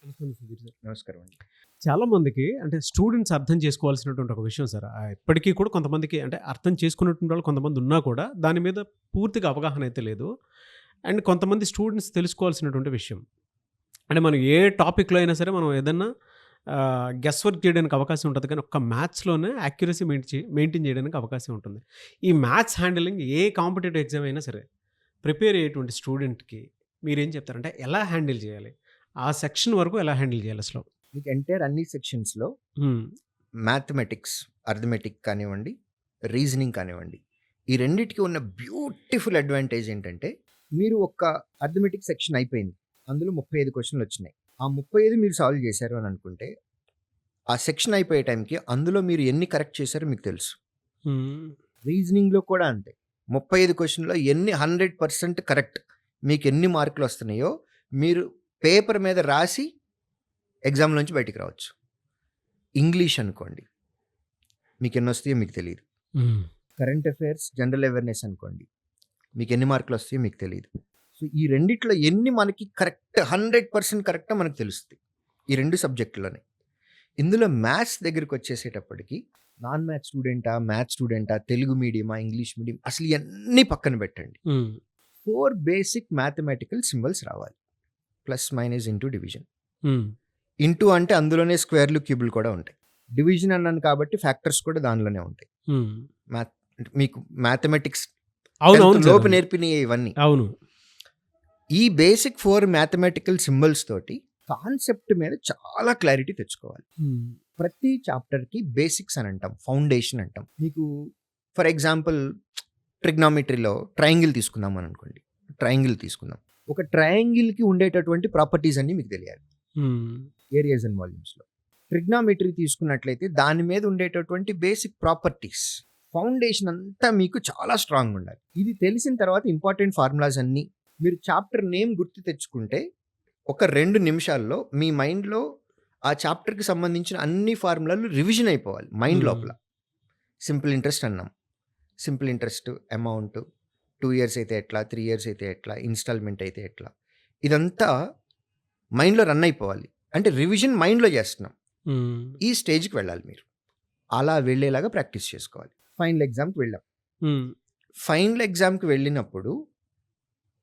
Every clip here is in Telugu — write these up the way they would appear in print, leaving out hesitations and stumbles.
నమస్కారం సుధీర్ సార్. నమస్కారం అండి. చాలా మందికి అంటే స్టూడెంట్స్ అర్థం చేసుకోవాల్సినటువంటి ఒక విషయం సార్. ఇప్పటికీ కూడా కొంతమందికి అంటే అర్థం చేసుకున్నటువంటి వాళ్ళు కొంతమంది ఉన్నా కూడా దాని మీద పూర్తిగా అవగాహన అయితే లేదు. అండ్ కొంతమంది స్టూడెంట్స్ తెలుసుకోవాల్సినటువంటి విషయం. అంటే మనం ఏ టాపిక్‌లో అయినా సరే మనం ఏదన్నా గెస్ వర్క్ చేయడానికి అవకాశం ఉంటది. కానీ ఒక్క మ్యాథ్స్‌లోనే యాక్యురసీ మెయింటైన్ చేయడానికి అవకాశం ఉంటుంది. ఈ మ్యాథ్స్ హ్యాండిలింగ్ ఏ కాంపిటీటివ్ ఎగ్జామ్ అయినా సరే ప్రిపేర్ అయ్యేటువంటి స్టూడెంట్‌కి మీరేం చెప్తారు? అంటే ఎలా హ్యాండిల్ చేయాలి? ఆ సెక్షన్ వరకు ఎలా హ్యాండిల్ చేయాలి అసలు? మీకు ఎంటైర్ అన్ని సెక్షన్స్‌లో హ్మ్. మ్యాథమెటిక్స్, అర్థమెటిక్ కానివ్వండి, రీజనింగ్ కానివ్వండి, ఈ రెండిటికి ఉన్న బ్యూటిఫుల్ అడ్వాంటేజ్ ఏంటంటే, మీరు ఒక అర్థమెటిక్ సెక్షన్ అయిపోయింది. అందులో 35 క్వెషన్‌లొచ్చినాయి. ఆ 35 మీరు సాల్వ్ చేశారు అని అనుకుంటే, ఆ సెక్షన్ అయిపోయే టైంకి అందులో మీరు ఎన్ని కరెక్ట్ చేశారో మీకు తెలుసు. హ్మ్. రీజనింగ్‌లో కూడా అంతే. 35 క్వెషన్‌లో ఎన్ని 100% కరెక్ట్ మీకెన్ని మార్కులొస్తున్నాయో మీరు పేపర్ మీద రాసి ఎగ్జామ్‌లోంచి బయటికి రావచ్చు. ఇంగ్లీష్ అనుకోండి, మీకెన్నొస్తాయో మీకు తెలీదు. హ్మ్. కరెంట్ అఫైర్స్, జనరల్ అవేర్‌నెస్ అనుకోండి, మీకెన్ని మార్కులొస్తాయో మీకు తెలీదు. సో, ఈ రెండిట్లో ఎన్ని మనకి కరెక్ట్ 100% కరెక్టో మనకు తెలుస్తది. ఈ 2 సబ్జెక్టులోనే. ఇందులో మ్యాథ్స్ దగ్గరికొచ్చేసేటప్పటికి నాన్ మ్యాథ్స్ స్టూడెంటా, మ్యాథ్స్ స్టూడెంటా, తెలుగు మీడియమా, ఇంగ్లీష్ మీడియం అసలు ఇయన్నీ పక్కన పెట్టండి. హ్మ్. 4 బేసిక్ మ్యాథమెటికల్ సింబల్స్ రావాలి. Plus, minus, into, division. హ్మ్. ఇంటూ అంటే అందులోనే స్క్వేర్లు, క్యూబులు కూడా ఉంటాయి. డివిజన్ అన్నాను కాబట్టి ఫ్యాక్టర్స్ కూడా దానిలోనే ఉంటాయి. హ్మ్. మీకు మ్యాథమెటిక్స్ అవునవును సార్. లోపు నేర్పినయే ఇవన్నీ. అవును. ఈ బేసిక్ 4 మ్యాథమెటికల్ సింబల్స్ తోటి కాన్సెప్ట్ మీద చాలా క్లారిటీ తెచ్చుకోవాలి. హ్మ్. ప్రతి చాప్టర్‌కి బేసిక్స్ అని అంటాం, ఫౌండేషన్ అంటాం. మీకు ఫర్ ఎగ్జాంపుల్ ట్రిగ్నామెట్రీలో ట్రయాంగిల్ తీసుకుందాం అని అనుకోండి. ట్రయాంగిల్ తీసుకుందాం. ఒక ట్రయాంగిల్‌కి ఉండేటటువంటి ప్రాపర్టీస్ అన్నీ మీకు తెలియాలి. హ్మ్. Areas and వాల్యూమ్స్‌లో. ట్రిగ్నామెట్రీ తీసుకున్నట్లయితే దాని మీద ఉండేటటువంటి బేసిక్ ప్రాపర్టీస్, ఫౌండేషన్ అంతా మీకు చాలా స్ట్రాంగ్ ఉండాలి. ఇది తెలిసిన తర్వాత ఇంపార్టెంట్ ఫార్ములాస్ అన్నీ మీరు చాప్టర్ నేమ్ గుర్తు తెచ్చుకుంటే ఒక 2 నిమిషాల్లో మీ మైండ్‌లో ఆ చాప్టర్‌కి సంబంధించిన అన్ని ఫార్ములాలు రివిజన్ అయిపోవాలి మైండ్ లోపల. సింపుల్ ఇంట్రెస్ట్ అన్నాం. సింపుల్ ఇంట్రెస్ట్ అమౌంట్ 2 ఇయర్స్ అయితే ఎట్లా, 3 ఇయర్స్ అయితే ఎట్లా, ఇన్‌స్టాల్‌మెంట్ అయితే ఎట్లా, ఇదంతా మైండ్‌లో రన్ అయిపోవాలి. అంటే రివిజన్ మైండ్‌లో చేస్తున్నాం. హ్మ్. ఈ స్టేజ్‌కి వెళ్ళాలి మీరు. అలా వెళ్ళేలాగా ప్రాక్టీస్ చేసుకోవాలి. ఫైనల్ ఎగ్జామ్‌కి వెళ్ళాం. హ్మ్. ఫైనల్ ఎగ్జామ్‌కి వెళ్ళినప్పుడు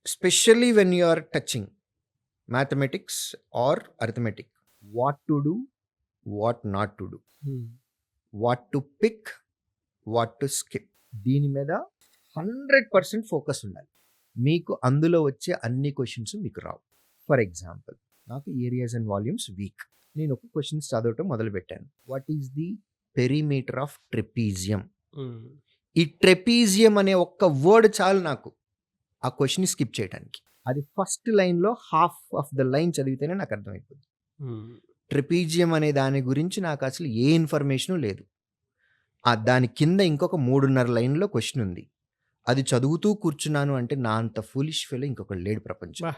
specially when you are touching mathematics or arithmetic, what to do, what not to do, hmm. What to pick, what to skip, దీని మీద 100% ఫోకస్ ఉండాలి. మీకు అందులో వచ్చే అన్ని క్వశ్చన్స్ మీకు రావు. ఫర్ ఎగ్జాంపుల్ నాకు ఏరియాస్ అండ్ వాల్యూమ్స్ వీక్. నేను ఒక క్వశ్చన్స్ చదవటం మొదలుపెట్టాను. What is the perimeter of trapezium? హ్మ్. ఈ ట్రెపీజియం అనే ఒక్క వర్డ్ చాలు నాకు ఆ క్వశ్చన్ స్కిప్ చేయడానికి. అది ఫస్ట్ లైన్లో హాఫ్ ఆఫ్ ద లైన్ చదివితేనే నాకు అర్థమైపోతుంది. హ్మ్. ట్రెపీజియం అనే దాని గురించి నాకు అసలు ఏ ఇన్ఫర్మేషను లేదు. దాని కింద ఇంకొక 3.5 లైన్‌లో క్వశ్చన్ ఉంది. అది చదువుతూ కూర్చున్నాను అంటే నా అంత ఫూలిష్ ఫెలో ఇంకొకడు లేడు ప్రపంచంలో. అబ్బా!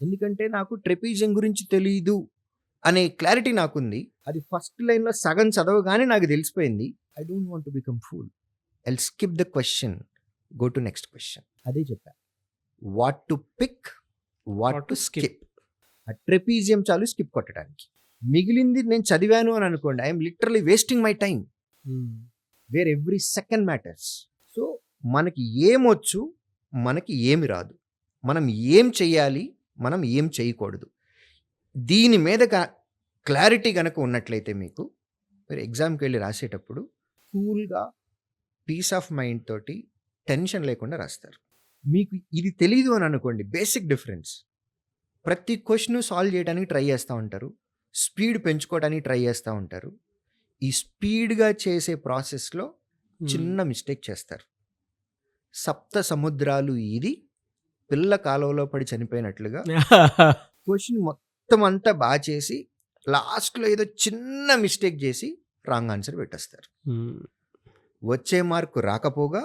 ఎందుకంటే నాకు ట్రెపీజియం గురించి తెలీదు అనే క్లారిటీ నాకుంది. అది ఫస్ట్ లైన్‌లో సగం చదవగానే నాకు తెలిసిపోయింది. I don't want to become fool. I'll skip the question, go to next question. అదే చెప్పా. What to pick, what to skip. ఆ ట్రెపీజియం చాలు స్కిప్ కొట్టడానికి. మిగిలింది నేను చదివాను అని అనుకోండి, I'm literally wasting my time hmm. Where every second matters. So మనకి ఏమొచ్చు, మనకి ఏమి రాదు, మనం ఏం చెయ్యాలి, మనం ఏం చేయకూడదు, దీని మీద క్లారిటీ కనుక ఉన్నట్లయితే మీకు మీరు ఎగ్జామ్కి వెళ్ళి రాసేటప్పుడు కూల్గా పీస్ ఆఫ్ మైండ్ తోటి టెన్షన్ లేకుండా రాస్తారు. మీకు ఇది తెలీదు అని అనుకోండి, బేసిక్ డిఫరెన్స్. ప్రతి క్వశ్చన్ సాల్వ్ చేయడానికి ట్రై చేస్తూ ఉంటారు, స్పీడ్ పెంచుకోవడానికి ట్రై చేస్తూ ఉంటారు. ఈ స్పీడ్గా చేసే ప్రాసెస్లో చిన్న మిస్టేక్ చేస్తారు. సప్త సముద్రాలు ఇది పిల్ల కాలువలో పడి చనిపోయినట్లుగా క్వశ్చన్ మొత్తం అంతా బాగా చేసి లాస్ట్లో ఏదో చిన్న మిస్టేక్ చేసి రాంగ్ ఆన్సర్ పెట్టేస్తారు. హ్మ్. వచ్చే మార్కు రాకపోగా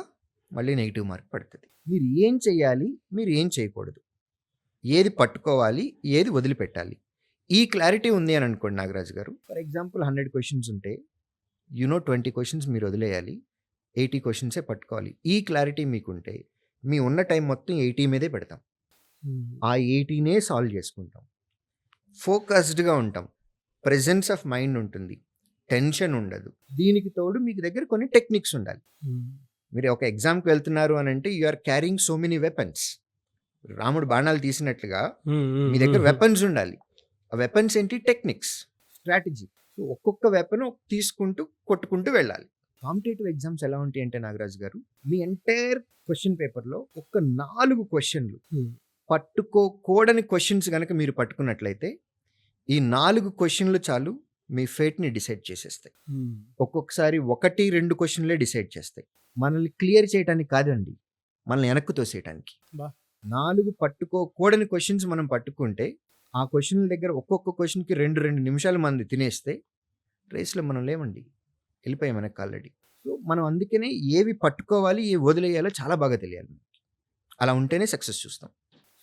మళ్ళీ నెగిటివ్ మార్క్ పడుతుంది. మీరు ఏం చేయాలి, మీరు ఏం చేయకూడదు, ఏది పట్టుకోవాలి, ఏది వదిలిపెట్టాలి, ఈ క్లారిటీ ఉంది అని అనుకోండి నాగరాజు గారు. ఫర్ ఎగ్జాంపుల్ 100 క్వశ్చన్స్ ఉంటే 20 క్వశ్చన్స్ మీరు వదిలేయాలి, 80 క్వశ్చన్సే పట్టుకోవాలి. ఈ క్లారిటీ మీకుంటే మీ ఉన్న టైం మొత్తం 80 మీదే పెడతాం. హ్మ్. ఆ 80నే సాల్వ్ చేసుకుంటాం. ఫోకస్డ్గా ఉంటాం, ప్రెజెన్స్ ఆఫ్ మైండ్ ఉంటుంది, టెన్షన్ ఉండదు. దీనికి తోడు మీకు దగ్గర కొన్ని టెక్నిక్స్ ఉండాలి. మీరు ఒక ఎగ్జామ్కి వెళ్తున్నారు అని అంటే you are carrying so many weapons. రాముడు బాణాలు తీసినట్లుగా మీ దగ్గర వెపన్స్ ఉండాలి. ఆ వెపన్స్ ఏంటి? Techniques, strategy. సో ఒక్కొక్క వెపన్ తీసుకుంటూ కొట్టుకుంటూ వెళ్ళాలి. కాంపిటేటివ్ ఎగ్జామ్స్ ఎలా ఉంటాయి అంటే నాగరాజు గారు, మీ ఎంటైర్ క్వశ్చన్ పేపర్లో ఒక 4 క్వశ్చన్లు పట్టుకోకూడని క్వశ్చన్స్ కనుక మీరు పట్టుకున్నట్లయితే ఈ 4 క్వశ్చన్లు చాలు మీ ఫేట్ని డిసైడ్ చేసేస్తాయి. ఒక్కొక్కసారి 1-2 క్వశ్చన్లే డిసైడ్ చేస్తాయి. మనల్ని క్లియర్ చేయడానికి కాదండి, మనల్ని వెనక్కు తోసేయడానికి. 4 పట్టుకోకూడని క్వశ్చన్స్ మనం పట్టుకుంటే ఆ క్వశ్చన్ల దగ్గర ఒక్కొక్క క్వశ్చన్కి 2 నిమిషాలు మంది తినేస్తే రేస్లో మనం లేవండి, వెళ్ళిపోయాం వెనక్కి ఆల్రెడీ. సో మనం అందుకనే ఏవి పట్టుకోవాలి, ఏవి వదిలేయాలో చాలా బాగా తెలియాలి. అలా ఉంటేనే సక్సెస్ చూస్తాం.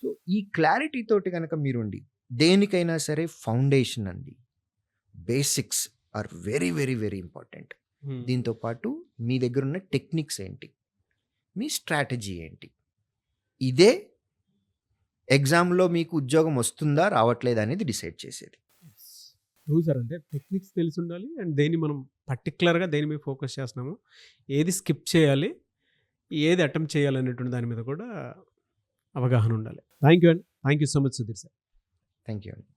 సో ఈ క్లారిటీ తోటి కనుక మీరుండి దేనికైనా సరే ఫౌండేషన్ అండి, basics are very very very important. దీంతో పాటు మీ దగ్గర ఉన్న టెక్నిక్స్ ఏంటి, మీ స్ట్రాటజీ ఏంటి, ఇదే ఎగ్జామ్లో మీకు ఉద్యోగం వస్తుందా రావట్లేదా అనేది డిసైడ్ చేసేది. సార్ అంటే టెక్నిక్స్ తెలిసి ఉండాలి, అండ్ దేన్ని మనం పర్టికులర్గా దేని మీద ఫోకస్ చేస్తున్నాము, ఏది స్కిప్ చేయాలి, ఏది అటెంప్ట్ చేయాలి అనేటువంటి దాని మీద కూడా అవగాహన ఉండాలి. థ్యాంక్ యూ అండి, thank you so much Sudheer sir. Thank you అండి.